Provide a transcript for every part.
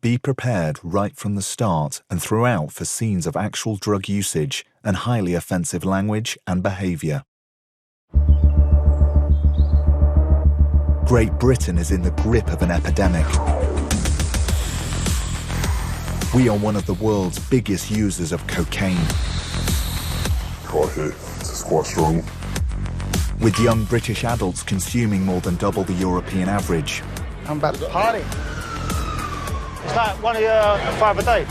Be prepared right from the start and throughout for scenes of actual drug usage and highly offensive language and behaviour. Great Britain is in the grip of an epidemic. We are one of the world's biggest users of cocaine. Crikey, it's quite strong. With young British adults consuming more than double the European average. I'm about to party. It's like one of your 5 a day.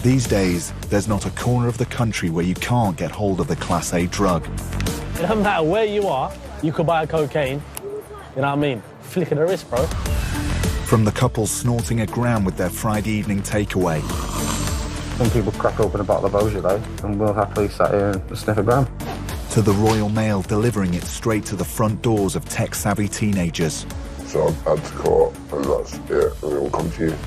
These days, there's not a corner of the country where you can't get hold of the Class A drug. It doesn't matter where you are, you could buy a cocaine. You know what I mean? Flick of the wrist, bro. From the couple snorting a gram with their Friday evening takeaway. Some people crack open a bottle of Beaujolais and we'll happily sat here and sniff a gram. To the Royal Mail delivering it straight to the front doors of tech-savvy teenagers. So I've had to court, and that's it, and it will come to you.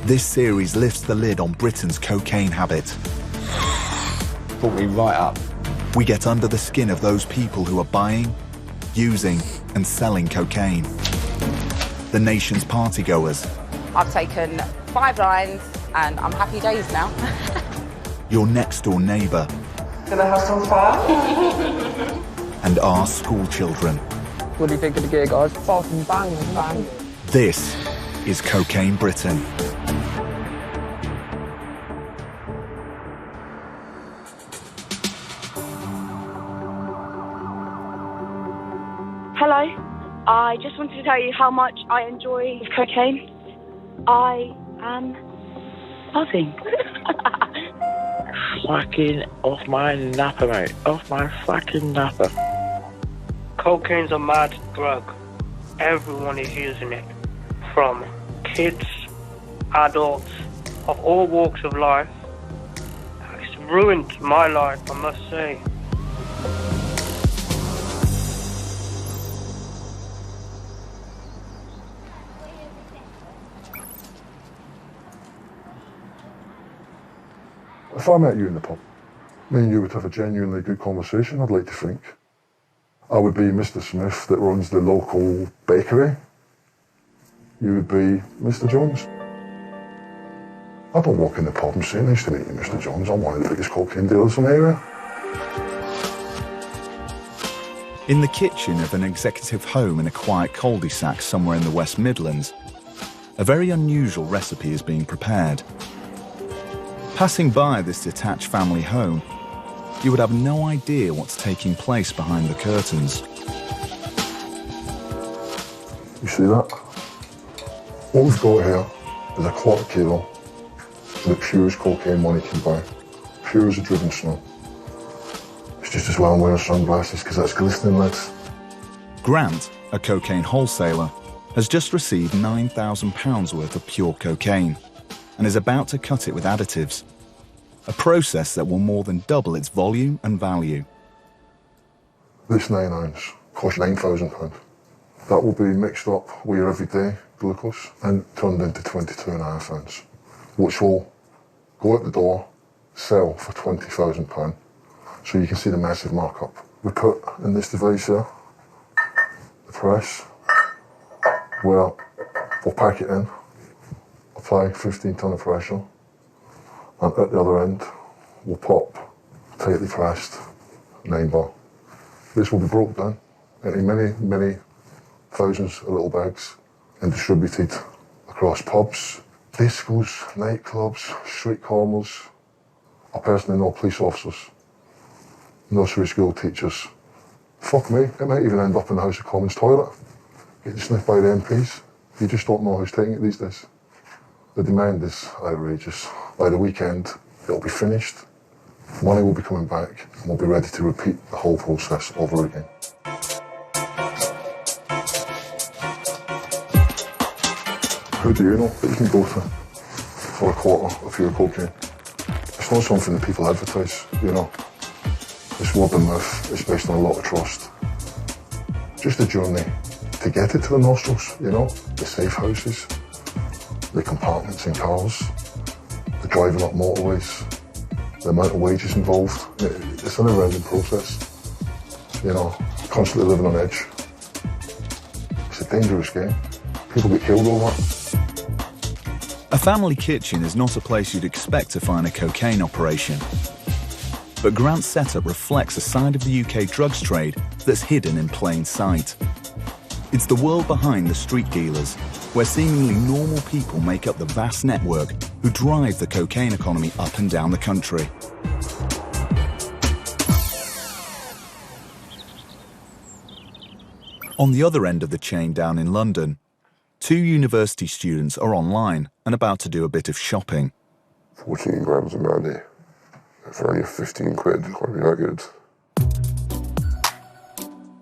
This series lifts the lid on Britain's cocaine habit. Brought me right up. We get under the skin of those people who are buying, using and selling cocaine. The nation's partygoers. I've taken 5 lines and I'm happy days now. Your next-door neighbour. Gonna have some fun? And our school children. What do you think of the gig, guys? Fucking bang, bang. This is Cocaine Britain. Hello. I just wanted to tell you how much I enjoy cocaine. I am buzzing. Fucking off my napper, mate. Off my fucking napper. Cocaine's a mad drug. Everyone is using it. From kids, adults, of all walks of life. It's ruined my life, I must say. If I met you in the pub, me and you would have a genuinely good conversation, I'd like to think. I would be Mr. Smith that runs the local bakery. You would be Mr. Jones. I don't walk in the pub and say, nice to meet you, Mr. Jones. I'm one of the biggest cocaine dealers in the area. In the kitchen of an executive home in a quiet cul-de-sac somewhere in the West Midlands, a very unusual recipe is being prepared. Passing by this detached family home, you would have no idea what's taking place behind the curtains. You see that? What we've got here is a quarter kilo of the purest cocaine money can buy. Pure as a driven snow. It's just as well I'm wearing sunglasses because that's glistening lead. Grant, a cocaine wholesaler, has just received £9,000 worth of pure cocaine and is about to cut it with additives, a process that will more than double its volume and value. This 9 ounce costs £9,000. That will be mixed up with your everyday glucose and turned into 22.5 ounce, which will go out the door, sell for £20,000. So you can see the massive markup. We put in this device here, the press, where we'll pack it in, apply 15 ton of pressure, and at the other end, we'll pop tightly pressed 9 bar. This will be broke down into many, many thousands of little bags and distributed across pubs, discos, nightclubs, street corners. I personally know police officers, nursery school teachers. Fuck me, it might even end up in the House of Commons toilet, getting sniffed by the MPs. You just don't know who's taking it these days. The demand is outrageous. By the weekend, it'll be finished, money will be coming back, and we'll be ready to repeat the whole process over again. How do you know that you can go for a quarter of your cocaine? It's not something that people advertise, you know. It's word of mouth, it's based on a lot of trust. Just a journey to get it to the nostrils, you know, the safe houses, the compartments in cars, the driving up motorways, the amount of wages involved. It's a never-ending process, you know, constantly living on edge. It's a dangerous game. People get killed over it. A family kitchen is not a place you'd expect to find a cocaine operation. But Grant's setup reflects a side of the UK drugs trade that's hidden in plain sight. It's the world behind the street dealers, where seemingly normal people make up the vast network who drive the cocaine economy up and down the country. On the other end of the chain down in London, 2 university students are online and about to do a bit of shopping. 14 grams of Mandy. For only 15 quid, can't be that good.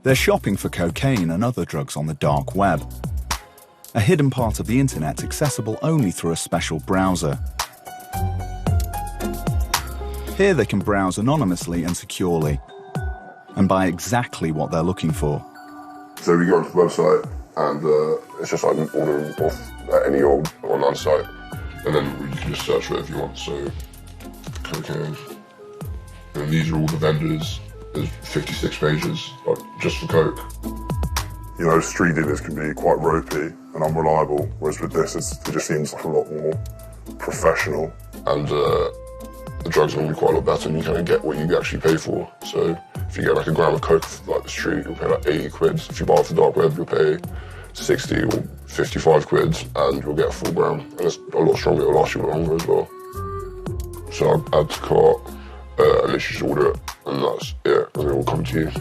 They're shopping for cocaine and other drugs on the dark web, a hidden part of the internet accessible only through a special browser. Here they can browse anonymously and securely, and buy exactly what they're looking for. So we go onto the website, and it's just like ordering off any old online site, and then you can just search for it if you want. So, cocaine. And these are all the vendors. There's 56 pages, like, just for coke. You know, street dealers can be quite ropey and unreliable, whereas with this, it just seems like a lot more professional. And the drugs are going to be quite a lot better, and you kind of get what you actually pay for. So if you get like a gram of coke for like the street, you'll pay like 80 quid. If you buy off the dark web, you'll pay 60 or 55 quid, and you'll get a full gram. And it's a lot stronger, it'll last you a lot longer as well. So I'll add to cart, and literally just order it, and that's it, and it will come to you.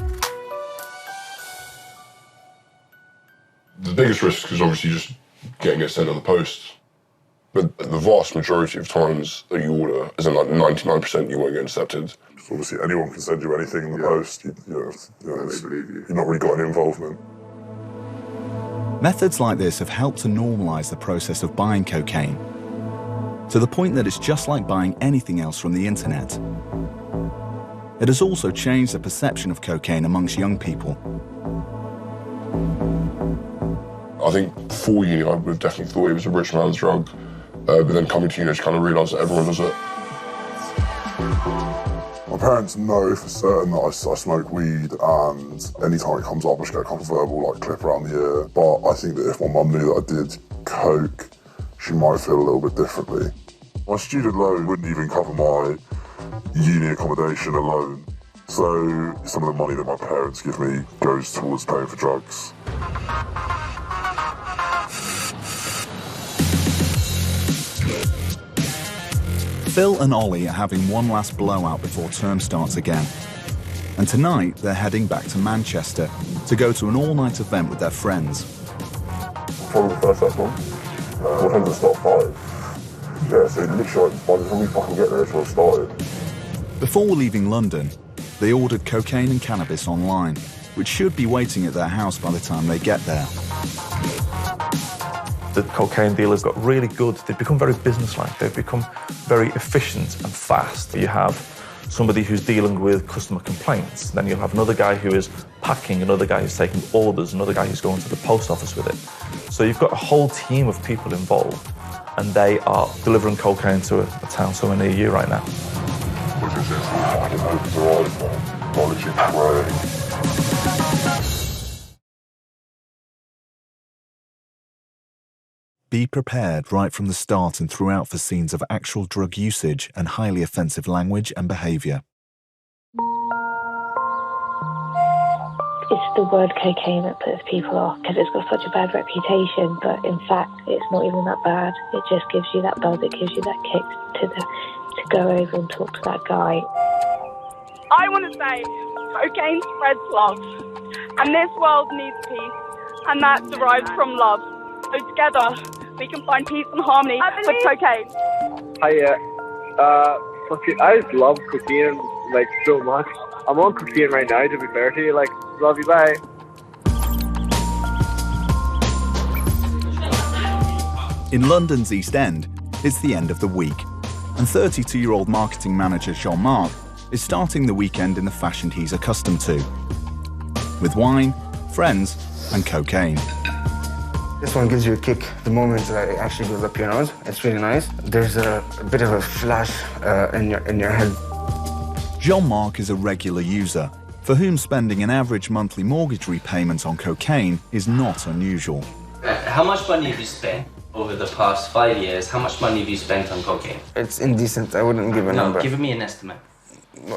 The biggest risk is obviously just getting it sent on the post. But the vast majority of times that you order, as in like 99%, you won't get intercepted. So obviously anyone can send you anything in the post, you know, you've not really got any involvement. Methods like this have helped to normalise the process of buying cocaine, to the point that it's just like buying anything else from the internet. It has also changed the perception of cocaine amongst young people. I think before uni, I would have definitely thought it was a rich man's drug. But then coming to uni, I just kind of realised that everyone does it. My parents know for certain that I smoke weed, and anytime it comes up, I just get a kind of verbal clip around the ear. But I think that if my mum knew that I did coke, she might feel a little bit differently. My student loan wouldn't even cover my uni accommodation alone. So some of the money that my parents give me goes towards paying for drugs. Phil and Ollie are having one last blowout before term starts again. And tonight, they're heading back to Manchester to go to an all-night event with their friends. Probably the first last one. What time does it start? 5? Yeah, so literally by the time we fucking get there, it's all started. Before leaving London, they ordered cocaine and cannabis online, which should be waiting at their house by the time they get there. The cocaine dealers got really good. They've become very businesslike. They've become very efficient and fast. You have somebody who's dealing with customer complaints. Then you'll have another guy who is packing, another guy who's taking orders, another guy who's going to the post office with it. So you've got a whole team of people involved, and they are delivering cocaine to a town somewhere near you right now. Be prepared right from the start and throughout for scenes of actual drug usage and highly offensive language and behaviour. It's the word cocaine that puts people off because it's got such a bad reputation, but in fact it's not even that bad. It just gives you that buzz, it gives you that kick to go over and talk to that guy. I want to say cocaine spreads love, and this world needs peace, and that derives from love. So together we can find peace and harmony with cocaine. I just love cocaine so much. I'm on cocaine right now, to be fair to you. Love you, bye. In London's East End, it's the end of the week, and 32-year-old marketing manager Jean-Marc is starting the weekend in the fashion he's accustomed to, with wine, friends, and cocaine. This one gives you a kick the moment it actually goes up your nose. It's really nice. There's a bit of a flash in your head. Jean-Marc is a regular user, for whom spending an average monthly mortgage repayment on cocaine is not unusual. How much money have you spent Over the past 5 years, how much money have you spent on cocaine? It's indecent. I wouldn't give a number. No, give me an estimate.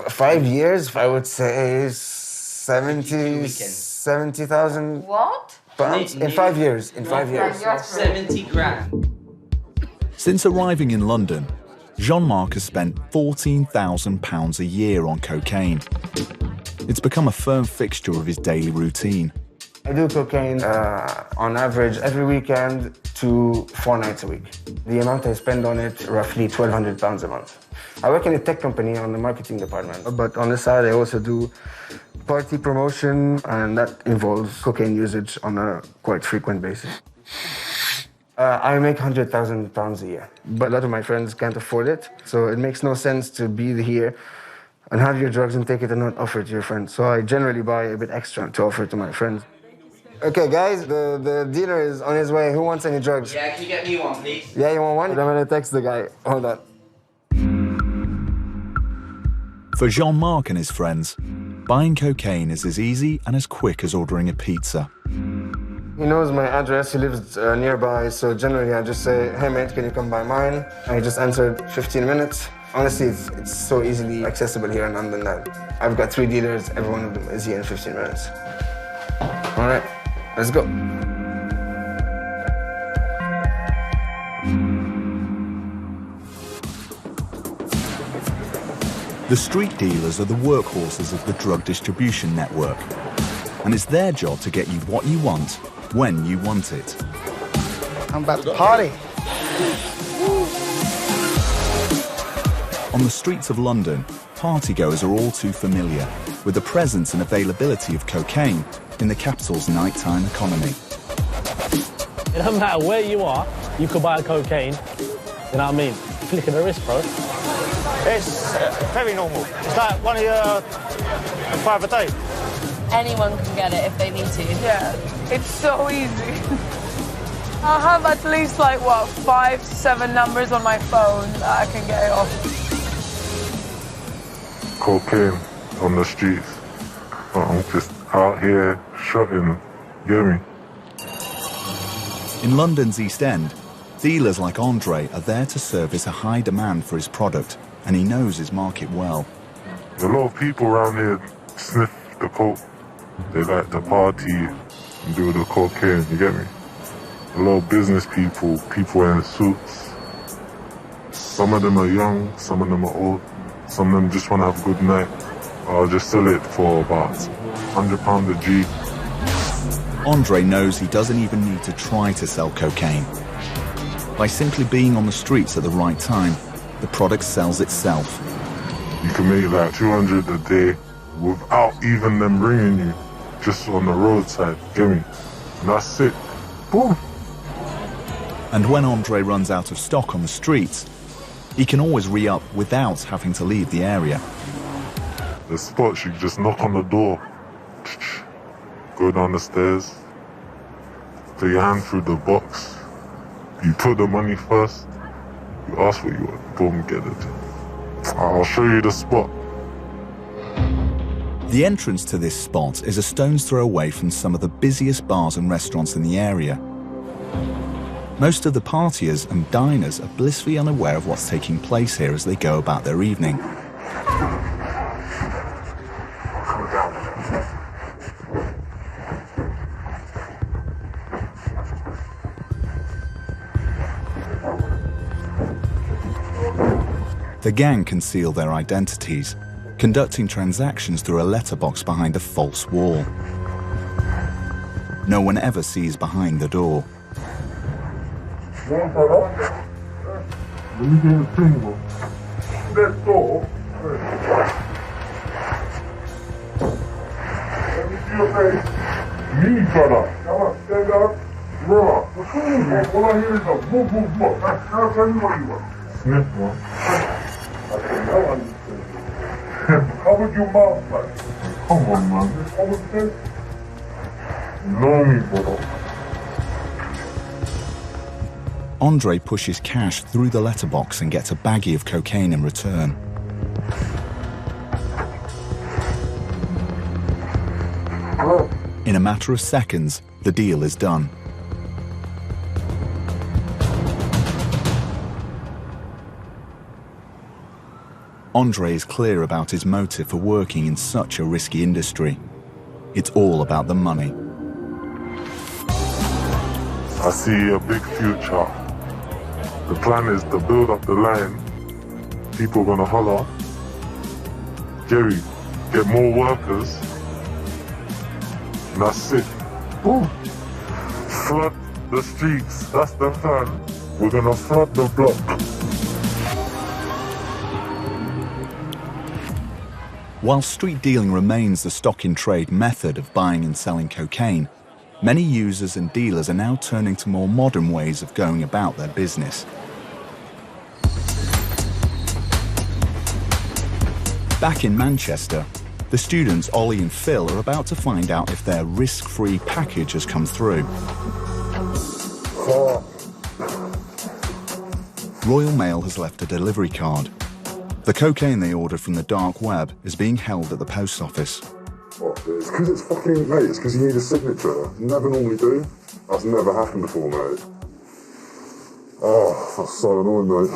5 years, I would say 70,000 What? pounds in 5 years. In 5 years. 70 grand. Since arriving in London, Jean-Marc has spent £14,000 a year on cocaine. It's become a firm fixture of his daily routine. I do cocaine on average every weekend to 4 nights a week. The amount I spend on it, roughly £1,200 a month. I work in a tech company on the marketing department, but on the side I also do party promotion, and that involves cocaine usage on a quite frequent basis. I make £100,000 a year, but a lot of my friends can't afford it, so it makes no sense to be here and have your drugs and take it and not offer it to your friends. So I generally buy a bit extra to offer to my friends. Okay, guys, the dealer is on his way. Who wants any drugs? Yeah, can you get me one, please? Yeah, you want one? I'm gonna text the guy. Hold on. For Jean-Marc and his friends, buying cocaine is as easy and as quick as ordering a pizza. He knows my address, he lives nearby, so generally I just say, hey mate, can you come by mine? And he just answered 15 minutes. Honestly, it's so easily accessible here in London that I've got 3 dealers, every one of them is here in 15 minutes. All right, let's go. The street dealers are the workhorses of the drug distribution network, and it's their job to get you what you want, when you want it. I'm about to party. On the streets of London, partygoers are all too familiar with the presence and availability of cocaine in the capital's nighttime economy. It doesn't matter where you are, you could buy cocaine. You know what I mean? Flick of the wrist, bro. It's very normal. It's like one of your 5 a day. Anyone can get it if they need to. Yeah, it's so easy. I have at least like, what, 5 to 7 numbers on my phone that I can get it off. Cocaine on the streets. I'm just out here shotting, get me? In London's East End, dealers like Andre are there to service a high demand for his product, and he knows his market well. A lot of people around here sniff the coke. They like to party and do the cocaine, you get me? A lot of business people, people in suits. Some of them are young, some of them are old. Some of them just want to have a good night. I'll just sell it for about £100 a G. Andre knows he doesn't even need to try to sell cocaine. By simply being on the streets at the right time, the product sells itself. You can make like 200 a day without even them bringing you, just on the roadside, get me? And that's it. Boom. And when Andre runs out of stock on the streets, he can always re-up without having to leave the area. The spots, you just knock on the door, go down the stairs, put your hand through the box, you put the money first, you ask what you want, boom, get it. I'll show you the spot. The entrance to this spot is a stone's throw away from some of the busiest bars and restaurants in the area. Most of the partiers and diners are blissfully unaware of what's taking place here as they go about their evening. The gang conceal their identities, conducting transactions through a letterbox behind a false wall. No one ever sees behind the door. Let me get a single. Let's go. Let me see your face. Me, brother. Come on, stand up. Bro, what's wrong with you? All I hear is a boom, boom, boom. I'll tell you what you want. Sniff, man. I said, no, understand. Cover your mouth, man. Come on, man. This common sense. You know me, brother. Andre pushes cash through the letterbox and gets a baggie of cocaine in return. In a matter of seconds, the deal is done. Andre is clear about his motive for working in such a risky industry. It's all about the money. I see a big future. The plan is to build up the line. People are gonna holler. Jerry, get more workers. And that's it. Boom. Flood the streets. That's the plan. We're gonna flood the block. While street dealing remains the stock-in-trade method of buying and selling cocaine, many users and dealers are now turning to more modern ways of going about their business. Back in Manchester, the students Ollie and Phil are about to find out if their risk-free package has come through. Royal Mail has left a delivery card. The cocaine they ordered from the dark web is being held at the post office. It's because it's fucking, mate, it's because you need a signature. You never normally do. That's never happened before, mate. Oh, that's so annoying, mate.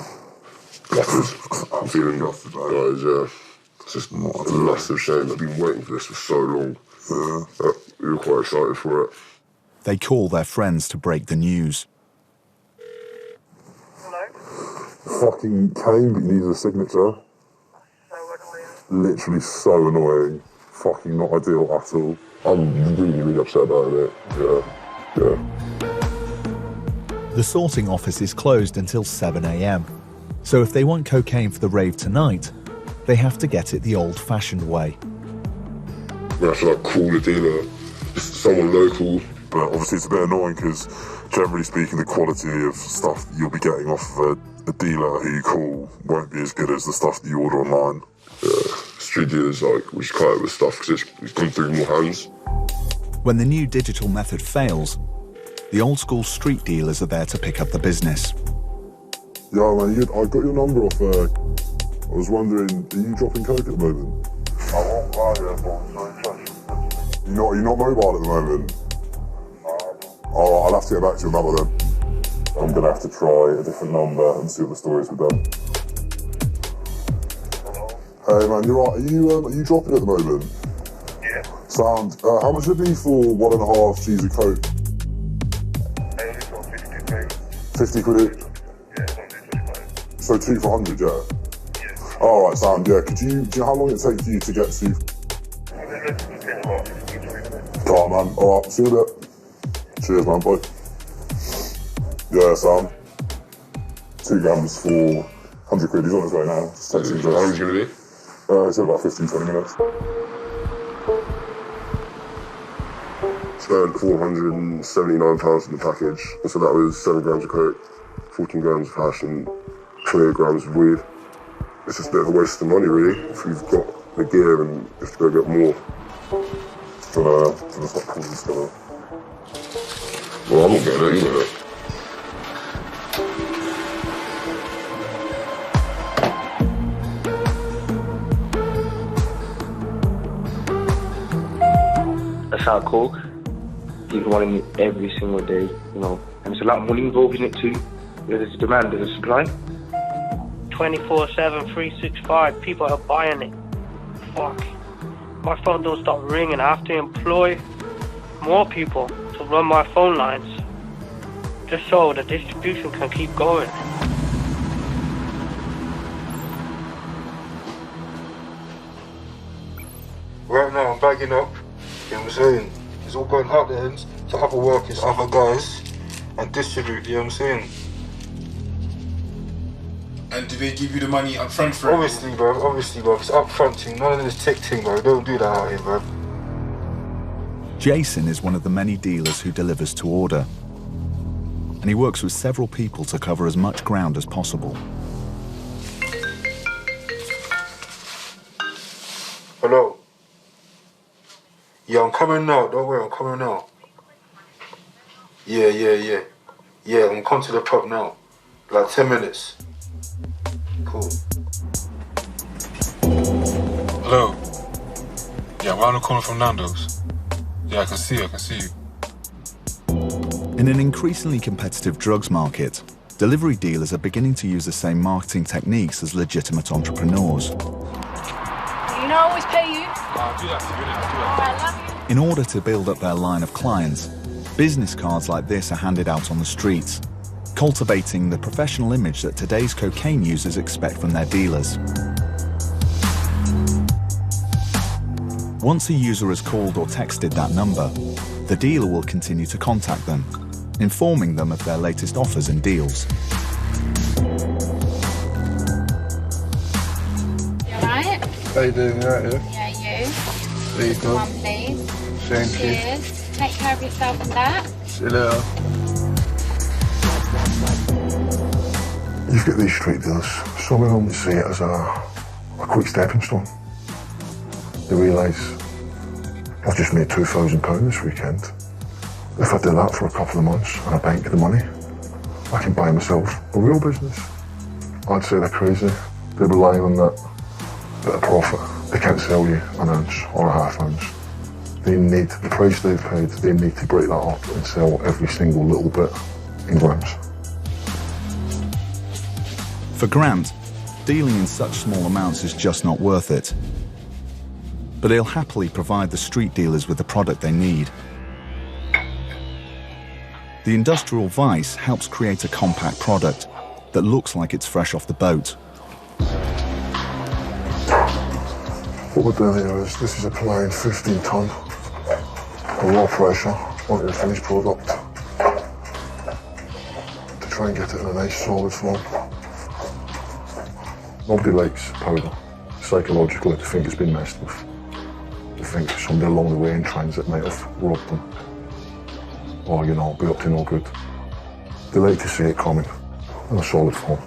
I'm feeling gutted, guys, yeah. It's just not a massive shame. I've been waiting for this for so long. Yeah, we were quite excited for it. They call their friends to break the news. Fucking came, but you needed a signature. Literally so annoying. Fucking not ideal at all. I'm really, really upset about it. Yeah. The sorting office is closed until 7 a.m. So if they want cocaine for the rave tonight, they have to get it the old-fashioned way. We have to call the dealer, just someone local. But obviously it's a bit annoying because generally speaking the quality of stuff you'll be getting off of a dealer who you call won't be as good as the stuff that you order online. Yeah, street dealers we just cut it with stuff because it's gone through more hands. When the new digital method fails, the old-school street dealers are there to pick up the business. Yeah, man, I got your number off. I was wondering, are you dropping coke at the moment? I won't buy it, You're not mobile at the moment? Oh, I'll have to get back to your number then. I'm gonna have to try a different number and see what the story is with them. Hey man, you're right. Are you dropping at the moment? Yeah. Sound. How much would it be for 1.5 G's of coke? 50 quid each? Yeah, so 2 for 100, yeah? Yeah. Alright, sound, yeah. Do you know how long it takes you to get to? Alright man, alright, see you in a bit. Cheers man, boy. Yeah, Sam. 2 grams for 100 quid. He's on his way now. Just text him. How long is it going to be? It's in about 15-20 minutes. Spent £479 in the package. So that was 7 grams of coke, 14 grams of hash and 28 grams of weed. It's just a bit of a waste of money really. If you've got the gear and you have to go get more. To just not pull this together. Well, I'm not getting it, you know that. That's how coke. People wanting it every single day, you know. And there's a lot of money involved in it too. There's a demand, there's a supply. 24/7, 365, people are buying it. Fuck. My phone don't stop ringing. I have to employ more people to run my phone lines, just so the distribution can keep going. Right now I'm bagging up, you know what I'm saying? It's all going out the ends to other workers, other guys, and distribute, you know what I'm saying? And do they give you the money up front for it? Obviously, bro, it's up front thing, none of this tick thing, bro, don't do that out here, bro. Jason is one of the many dealers who delivers to order. And he works with several people to cover as much ground as possible. Hello? Yeah, I'm coming now, don't worry, I'm coming now. Yeah, I'm coming to the pub now. Like 10 minutes. Cool. Hello? Yeah, I'm around the corner from Nando's. Yeah, I can see you. In an increasingly competitive drugs market, delivery dealers are beginning to use the same marketing techniques as legitimate entrepreneurs. You know, I always pay you. I'll do that for you, innit? I love you. In order to build up their line of clients, business cards like this are handed out on the streets, cultivating the professional image that today's cocaine users expect from their dealers. Once a user has called or texted that number, the dealer will continue to contact them, informing them of their latest offers and deals. You alright? How you doing? You alright, Yeah, you. There you go. One, please. Thank you. Cheers. Take care of yourself and that. See you later. You get these street dealers, some of them see it as a quick stepping stone. They realise, I've just made £2,000 this weekend. If I do that for a couple of months and I bank the money, I can buy myself a real business. I'd say they're crazy. They're relying on that bit of profit. They can't sell you an ounce or a half ounce. They need, the price they've paid, they need to break that up and sell every single little bit in grams. For Grant, dealing in such small amounts is just not worth it. But he'll happily provide the street dealers with the product they need. The industrial vice helps create a compact product that looks like it's fresh off the boat. What we're doing here is, this is applying 15 tonne of raw pressure onto the finished product to try and get it in a nice solid form. Nobody likes powder. Psychologically, they think it's been messed with. They think somebody along the way in transit might have robbed them. Or, you know, be up to no good. They like to see it coming in a solid form.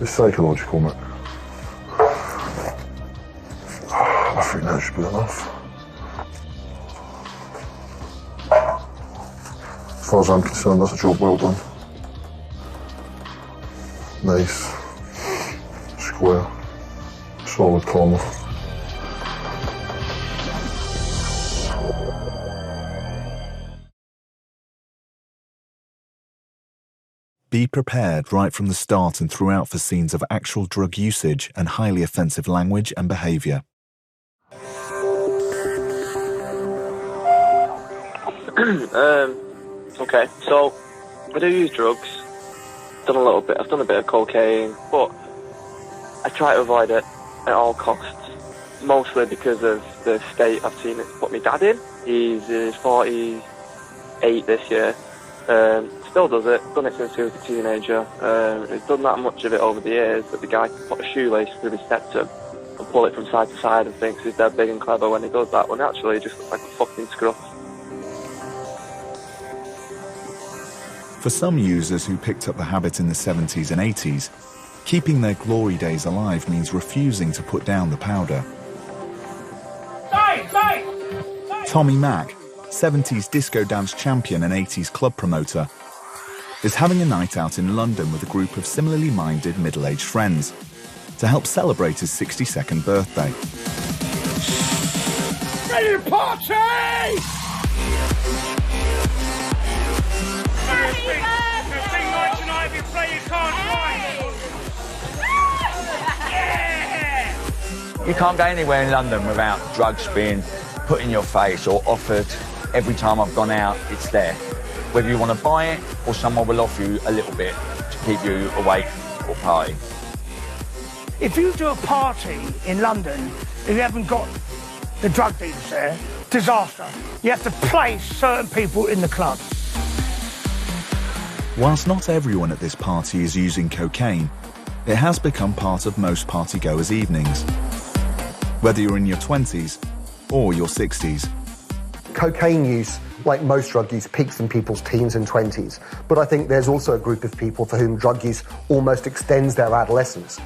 It's psychological, mate. I think that should be enough. As far as I'm concerned, that's a job well done. Nice, square, solid corner. Be prepared right from the start and throughout for scenes of actual drug usage and highly offensive language and behaviour. Okay, so I do use drugs. I've done a bit of cocaine, but I try to avoid it at all costs. Mostly because of the state I've seen it put my dad in. He's 48 this year. Still does it. Done it since he was a teenager. He's done that much of it over the years that the guy can put a shoelace through his septum and pull it from side to side and thinks he's dead big and clever when he does that, when actually he just looks like a fucking scruff. For some users who picked up the habit in the 70s and 80s, keeping their glory days alive means refusing to put down the powder. Tommy Mack, 70s disco dance champion and 80s club promoter, is having a night out in London with a group of similarly minded middle-aged friends to help celebrate his 62nd birthday. Ready to party! You can't go anywhere in London without drugs being put in your face or offered. Every time I've gone out, it's there. Whether you want to buy it or someone will offer you a little bit to keep you awake or party. If you do a party in London, if you haven't got the drug dealers there, disaster. You have to place certain people in the club. Whilst not everyone at this party is using cocaine, it has become part of most partygoers' evenings. Whether you're in your 20s or your 60s. Cocaine use, like most drug use, peaks in people's teens and 20s. But I think there's also a group of people for whom drug use almost extends their adolescence.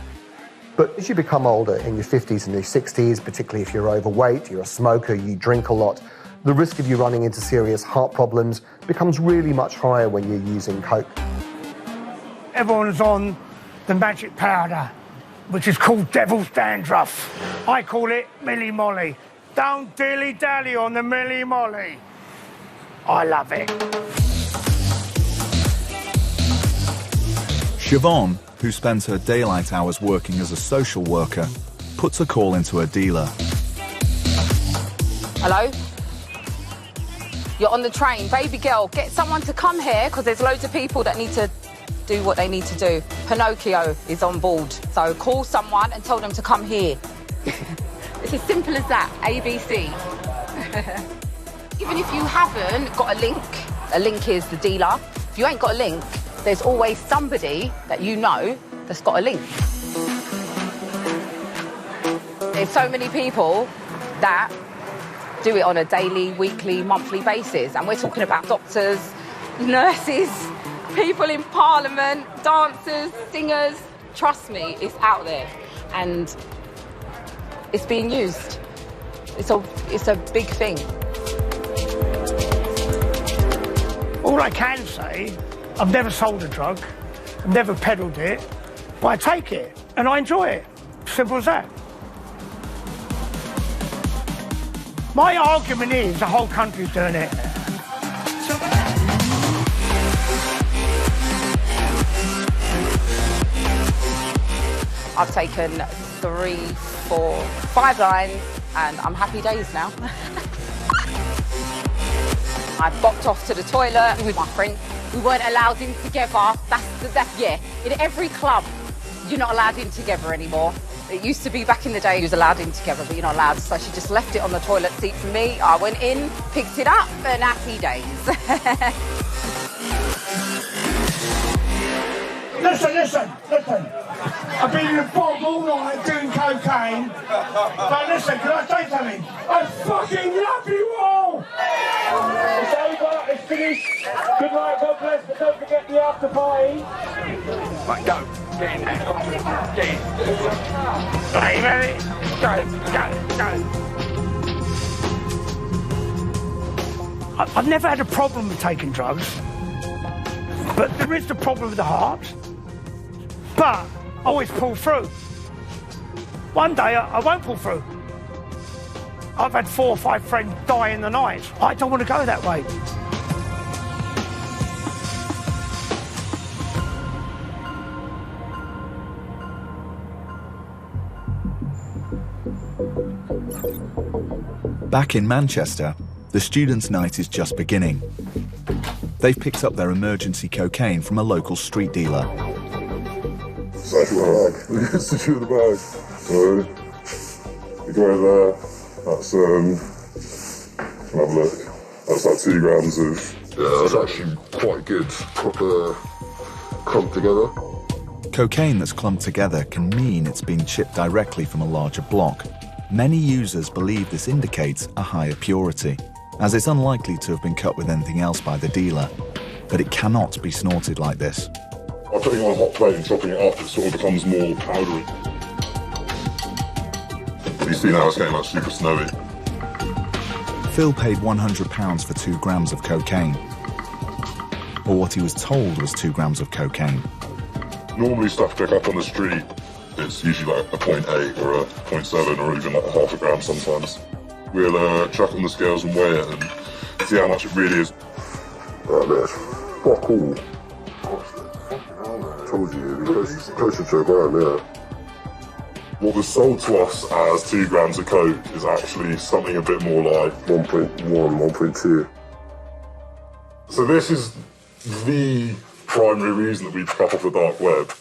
But as you become older, in your 50s and your 60s, particularly if you're overweight, you're a smoker, you drink a lot, the risk of you running into serious heart problems becomes really much higher when you're using coke. Everyone's on the magic powder, which is called devil's dandruff. I call it Milli Molly. Don't dilly-dally on the Milli Molly. I love it. Siobhan, who spends her daylight hours working as a social worker, puts a call into her dealer. Hello? You're on the train. Baby girl, get someone to come here because there's loads of people that need to do what they need to do. Pinocchio is on board. So call someone and tell them to come here. It's as simple as that. ABC. Even if you haven't got a link is the dealer. If you ain't got a link, there's always somebody that you know that's got a link. There's so many people that do it on a daily, weekly, monthly basis. And we're talking about doctors, nurses, people in Parliament, dancers, singers. Trust me, it's out there. And it's being used. It's a big thing. All I can say, I've never sold a drug, I've never peddled it, but I take it and I enjoy it. Simple as that. My argument is the whole country's doing it. I've taken 3, 4, 5 lines and I'm happy days now. I bopped off to the toilet with my friend. We weren't allowed in together. That's yeah. In every club, you're not allowed in together anymore. It used to be back in the day, you was allowed in together, but you're not allowed. So she just left it on the toilet seat for me. I went in, picked it up, and happy days. Listen. I've been in the bog all night doing cocaine. But listen, can I say something? I fucking love you all! It's over, it's finished. Good night, God bless, but don't forget the after party. Right, go. Get in there. Get in. Hey, ready? Go. I've never had a problem with taking drugs, but there is the problem with the heart. But I always pull through. One day I won't pull through. I've had 4 or 5 friends die in the night. I don't want to go that way. Back in Manchester, the students' night is just beginning. They've picked up their emergency cocaine from a local street dealer. It's actually a bag. It's the bag. So, you go there, that's, have a look. That's like 2 grams of, yeah, that's actually quite good. Proper clumped together. Cocaine that's clumped together can mean it's been chipped directly from a larger block. Many users believe this indicates a higher purity, as it's unlikely to have been cut with anything else by the dealer. But it cannot be snorted like this. By putting it on a hot plate and chopping it up, it sort of becomes more powdery. You see now it's getting like super snowy. Phil paid £100 for 2 grams of cocaine. Or what he was told was 2 grams of cocaine. Normally stuff pick up on the street, it's usually like a 0.8 or a 0.7 or even like a half a gram sometimes. We'll chuck on the scales and weigh it and see how much it really is. Right, that's fuck all. I told you, it'd be closer to a gram, yeah. What was sold to us as 2 grams of coke is actually something a bit more like 1.1, 1.2. So this is the primary reason that we pick up off the dark web.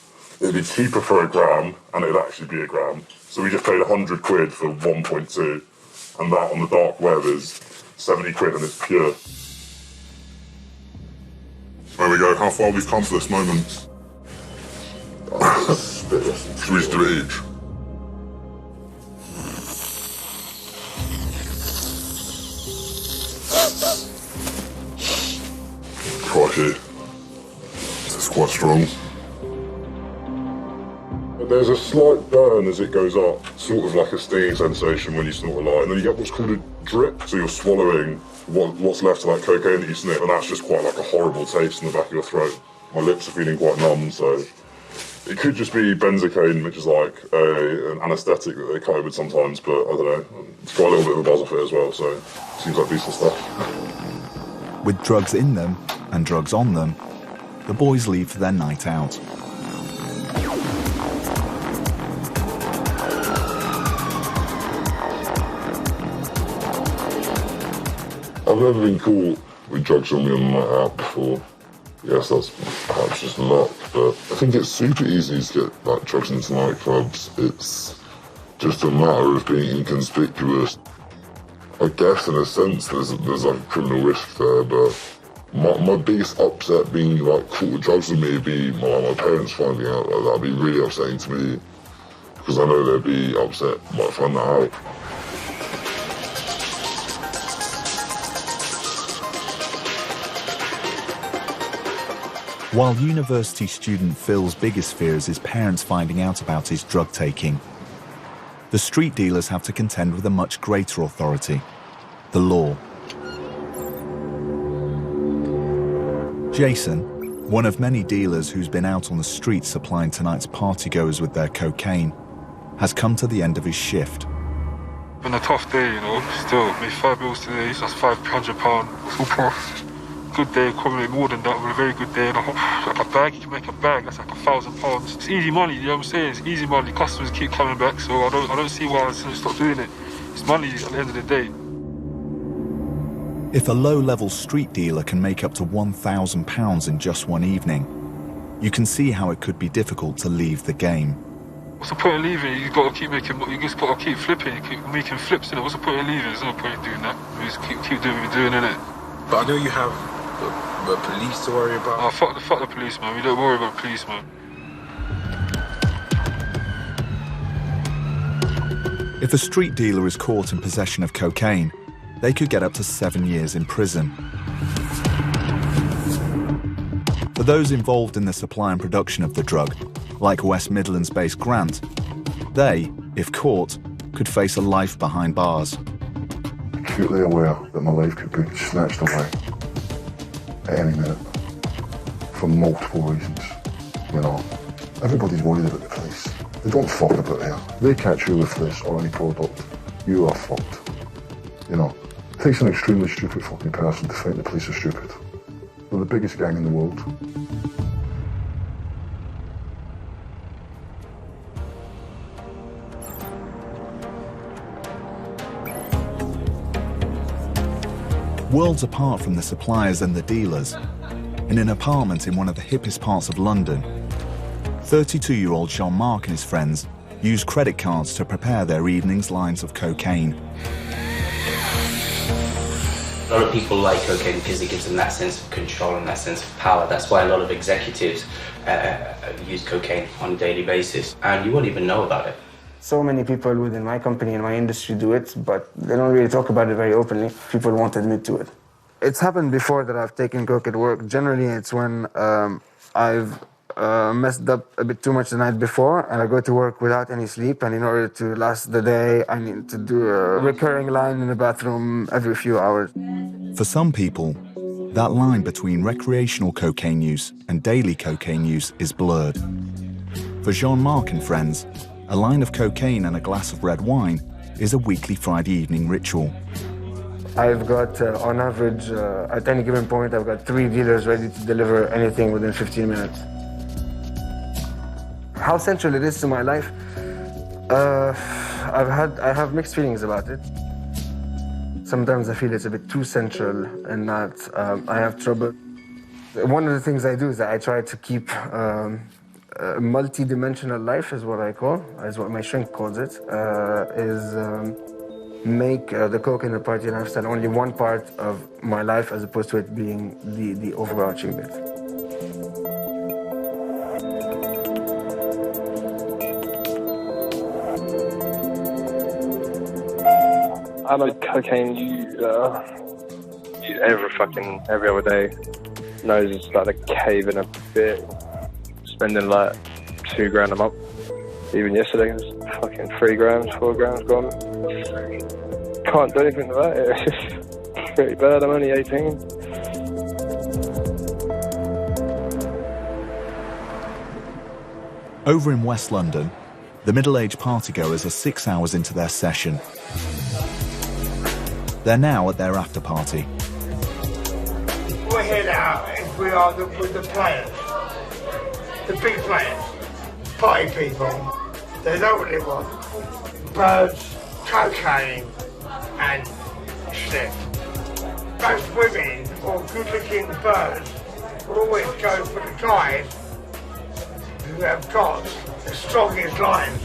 It'd be cheaper for a gram, and it'd actually be a gram. So we just paid 100 quid for 1.2, and that on the dark web is 70 quid and it's pure. There we go, how far we've come to this moment. Should we just do it each? Crikey. This is quite strong. There's a slight burn as it goes up, sort of like a stinging sensation when you snort a light, and then you get what's called a drip, so you're swallowing what's left of that cocaine that you snip, and that's just quite like a horrible taste in the back of your throat. My lips are feeling quite numb, so it could just be benzocaine, which is like an anaesthetic that they coat with sometimes, but I don't know, it's got a little bit of a buzz off it as well, so it seems like decent stuff. With drugs in them and drugs on them, the boys leave for their night out. I've never been caught with drugs on me on a night out before. Yes, that's perhaps just luck, but I think it's super easy to get like drugs into nightclubs. It's just a matter of being inconspicuous. I guess in a sense there's like a criminal risk there, but my biggest upset being like caught with drugs with me would be my parents finding out. Like, that'd be really upsetting to me because I know they'd be upset, might find that out. While university student Phil's biggest fear is his parents finding out about his drug taking, the street dealers have to contend with a much greater authority, the law. Jason, one of many dealers who's been out on the streets supplying tonight's partygoers with their cocaine, has come to the end of his shift. Been a tough day, you know, still. Made 5 bills today, so that's £500. It's all profit. Good day, probably more than that, but a very good day. Like a bag, you can make a bag, that's like £1,000. It's easy money, you know what I'm saying? It's easy money. Customers keep coming back, so I don't see why I shouldn't stop doing it. It's money at the end of the day. If a low-level street dealer can make up to £1,000 in just one evening, you can see how it could be difficult to leave the game. What's the point of leaving? You just got to keep flipping, keep making flips in it. What's the point of leaving? There's no point in doing that. You just keep doing what you're doing, innit? But I know you have the police to worry about. Oh, fuck the police, man. We don't worry about the police, man. If a street dealer is caught in possession of cocaine, they could get up to 7 years in prison. For those involved in the supply and production of the drug, like West Midlands-based Grant, they, if caught, could face a life behind bars. Acutely aware that my life could be snatched away at any minute for multiple reasons, you know. Everybody's worried about the police. They don't fuck about here. They catch you with this or any product, you are fucked, you know. It takes an extremely stupid fucking person to think the police are stupid. They're the biggest gang in the world. Worlds apart from the suppliers and the dealers, in an apartment in one of the hippest parts of London, 32-year-old Jean-Marc and his friends use credit cards to prepare their evening's lines of cocaine. A lot of people like cocaine because it gives them that sense of control and that sense of power. That's why a lot of executives use cocaine on a daily basis, and you won't even know about it. So many people within my company and my industry do it, but they don't really talk about it very openly. People won't admit to it. It's happened before that I've taken coke at work. Generally, it's when I've messed up a bit too much the night before, and I go to work without any sleep, and in order to last the day, I need to do a recurring line in the bathroom every few hours. For some people, that line between recreational cocaine use and daily cocaine use is blurred. For Jean-Marc and friends, a line of cocaine and a glass of red wine is a weekly Friday evening ritual. I've got, on average, at any given point, I've got 3 dealers ready to deliver anything within 15 minutes. How central it is to my life? I have mixed feelings about it. Sometimes I feel it's a bit too central and that I have trouble. One of the things I do is that I try to keep a multi-dimensional life, is what I call, is what my shrink calls it, make the coke and the party lifestyle only one part of my life as opposed to it being the overarching bit. I like cocaine every other day. Nose is like a cave in a bit. Spending like $2 grand a month. Even yesterday it was fucking 3 grams, 4 grams gone. Can't do anything about it. It's just pretty bad. I'm only 18. Over in West London, the middle-aged partygoers are 6 hours into their session. They're now at their after-party. We're here now, and we are with the players. The big players. Party people. They know what they want. Birds, cocaine, and shit. most women or good-looking birds will always go for the guys who have got the strongest lines.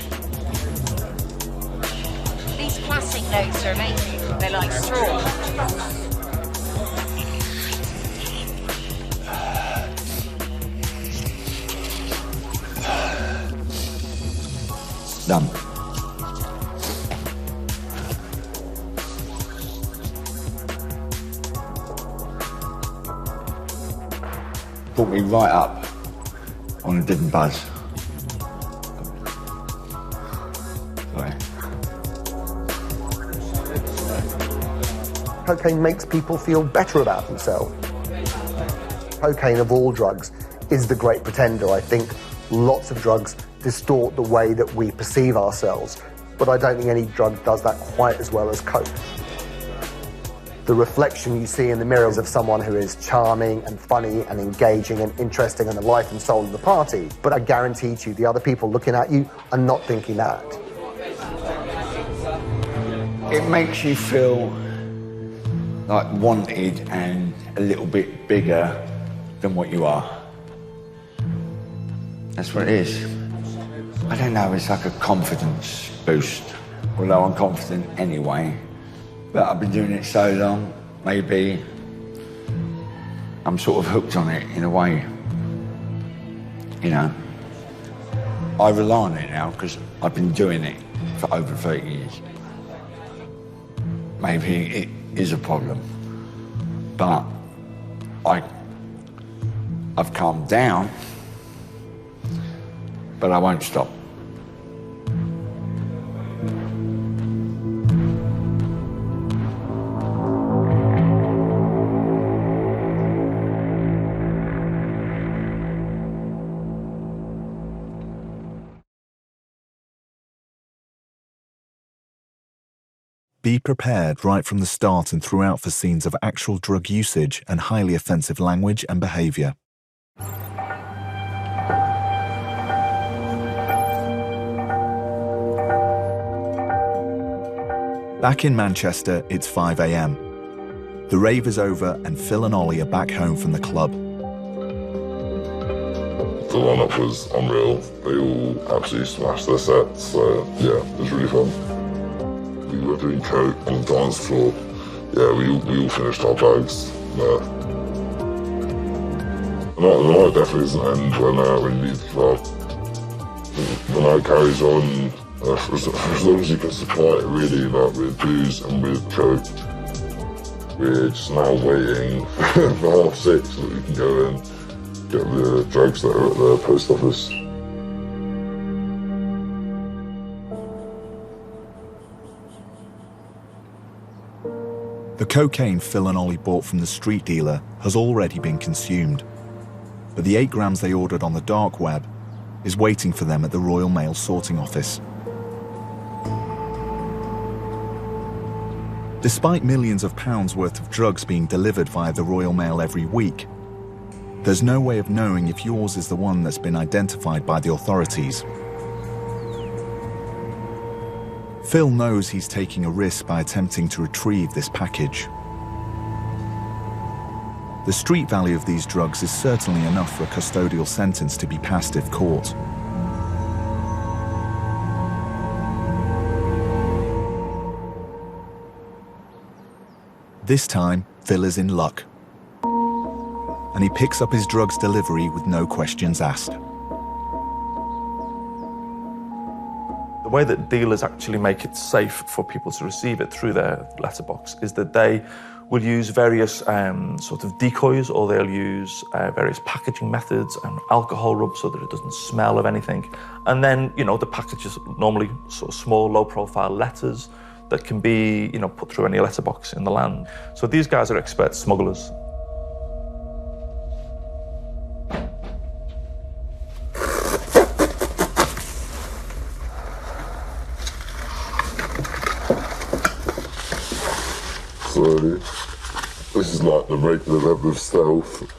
These plastic notes are amazing. They're like straw. Done. Brought me right up on a different buzz. Sorry. Cocaine makes people feel better about themselves. Cocaine, of all drugs, is the great pretender. I think lots of drugs distort the way that we perceive ourselves, but I don't think any drug does that quite as well as coke. The reflection you see in the mirror is of someone who is charming and funny and engaging and interesting and the life and soul of the party, but I guarantee to you the other people looking at you are not thinking that. It makes you feel like wanted and a little bit bigger than what you are. That's what it is. I don't know, it's like a confidence boost, although I'm confident anyway. But I've been doing it so long, maybe I'm sort of hooked on it in a way. You know, I rely on it now because I've been doing it for over 30 years. Maybe it is a problem, but I've calmed down, but I won't stop. Be prepared right from the start and throughout for scenes of actual drug usage and highly offensive language and behaviour. Back in Manchester, it's 5 a.m. The rave is over and Phil and Ollie are back home from the club. The lineup was unreal. They all absolutely smashed their sets, so yeah, it was really fun. We were doing coke on the dance floor. Yeah, we all finished our bags. Yeah. The night definitely doesn't end when you leave the club. The night carries on for as long as you can supply it, really, like with booze and with coke. We're just now waiting for 6:30 so that we can go and get the drugs that are at the post office. The cocaine Phil and Ollie bought from the street dealer has already been consumed, but the 8 grams they ordered on the dark web is waiting for them at the Royal Mail sorting office. Despite millions of pounds worth of drugs being delivered via the Royal Mail every week, there's no way of knowing if yours is the one that's been identified by the authorities. Phil knows he's taking a risk by attempting to retrieve this package. The street value of these drugs is certainly enough for a custodial sentence to be passed if caught. This time, Phil is in luck, and he picks up his drugs delivery with no questions asked. The way that dealers actually make it safe for people to receive it through their letterbox is that they will use various sort of decoys, or they'll use various packaging methods and alcohol rub so that it doesn't smell of anything. And then, you know, the package is normally sort of small, low-profile letters that can be, you know, put through any letterbox in the land. So these guys are expert smugglers. So this is like the regular level of stealth.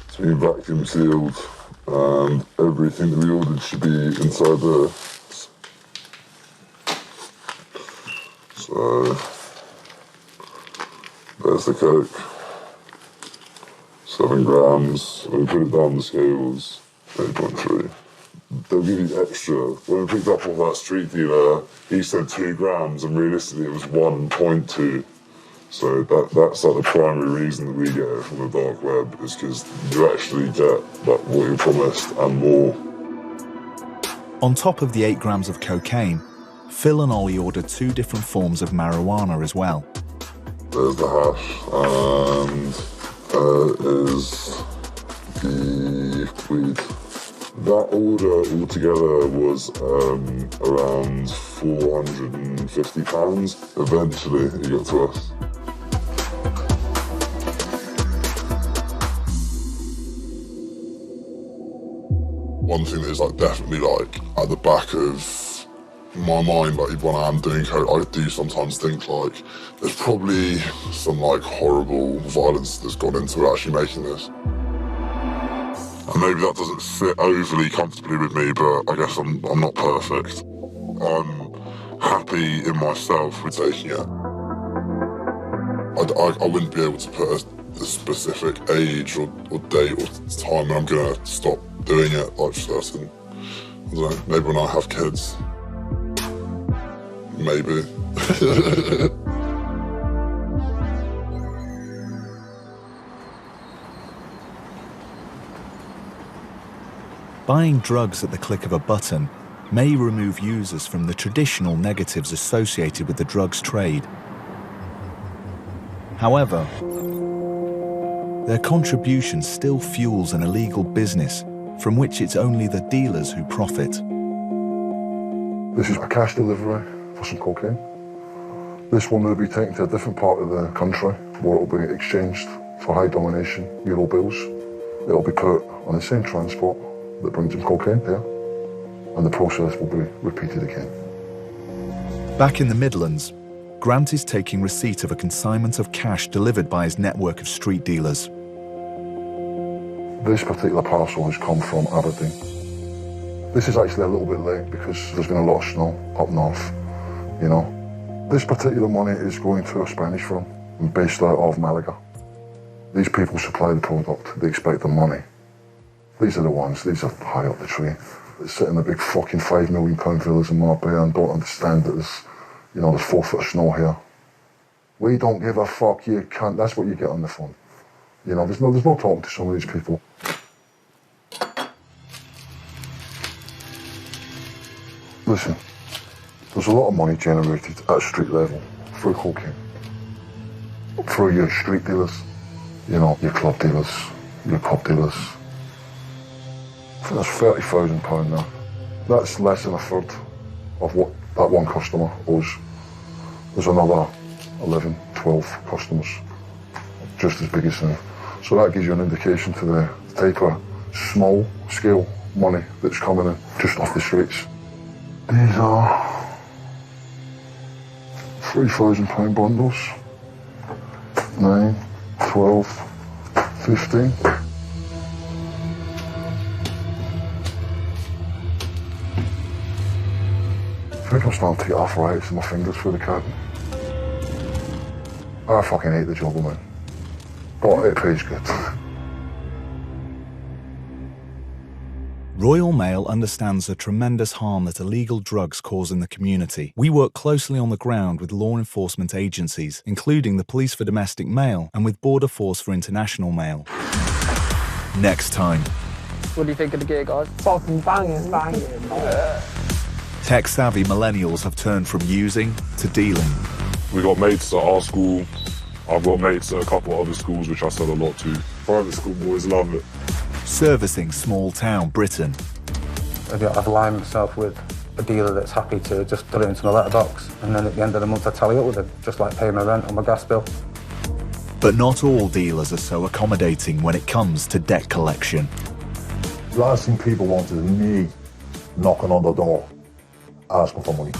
It's been vacuum sealed and everything that we ordered should be inside there. So there's the coke. 7 grams. When we put it down the scales, 8.3. They'll give you extra. When we picked up off that street dealer, he said 2 grams, and realistically it was 1.2. So that's like the primary reason that we get it from the dark web, is because you actually get like what you promised and more. On top of the 8 grams of cocaine, Phil and Ollie ordered 2 different forms of marijuana as well. There's the hash, and is the weed. That order altogether was around £450. Eventually, it got to us. One thing that is like definitely like at the back of my mind, like when I am doing coke, I do sometimes think like there's probably some like horrible violence that's gone into actually making this. And maybe that doesn't fit overly comfortably with me, but I guess I'm not perfect. I'm happy in myself with taking it. I wouldn't be able to put a specific age or date or time when I'm gonna stop doing it, like certain, I don't know, maybe when I have kids. Maybe. Buying drugs at the click of a button may remove users from the traditional negatives associated with the drugs trade. However, their contribution still fuels an illegal business from which it's only the dealers who profit. This is a cash delivery for some cocaine. This one will be taken to a different part of the country where it will be exchanged for high domination euro bills. It will be put on the same transport that brings in cocaine there, and the process will be repeated again. Back in the Midlands, Grant is taking receipt of a consignment of cash delivered by his network of street dealers. This particular parcel has come from Aberdeen. This is actually a little bit late because there's been a lot of snow up north, you know. This particular money is going to a Spanish firm based out of Malaga. These people supply the product, they expect the money. These are the ones, these are high up the tree. They sit in the big fucking £5 million villas in Marbella and don't understand that there's, you know, there's 4 foot of snow here. We don't give a fuck, you can't, that's what you get on the phone. You know, there's no talking to some of these people. Listen, there's a lot of money generated at street level through cocaine. Through your street dealers, you know, your club dealers, your pub dealers. I think that's £30,000 now. That's less than a third of what that one customer owes. There's another 11, 12 customers, just as big as him. So that gives you an indication to the type of small scale money that's coming in just off the streets. These are £3,000 bundles. 9, 12, 15. I think I'm starting to get arthritis in my fingers through the curtain. I fucking hate the job, man. But it pays good. Royal Mail understands the tremendous harm that illegal drugs cause in the community. We work closely on the ground with law enforcement agencies, including the Police for Domestic Mail and with Border Force for International Mail. Next time. What do you think of the gear, guys? Fucking banging. Tech-savvy millennials have turned from using to dealing. We got mates at our school. I've got mates at a couple of other schools which I sell a lot to. Private school boys love it. Servicing small-town Britain. I've aligned myself with a dealer that's happy to just put it into my letterbox, and then at the end of the month I tally up with it, just like paying my rent or my gas bill. But not all dealers are so accommodating when it comes to debt collection. The last thing people want is me knocking on the door, asking for money.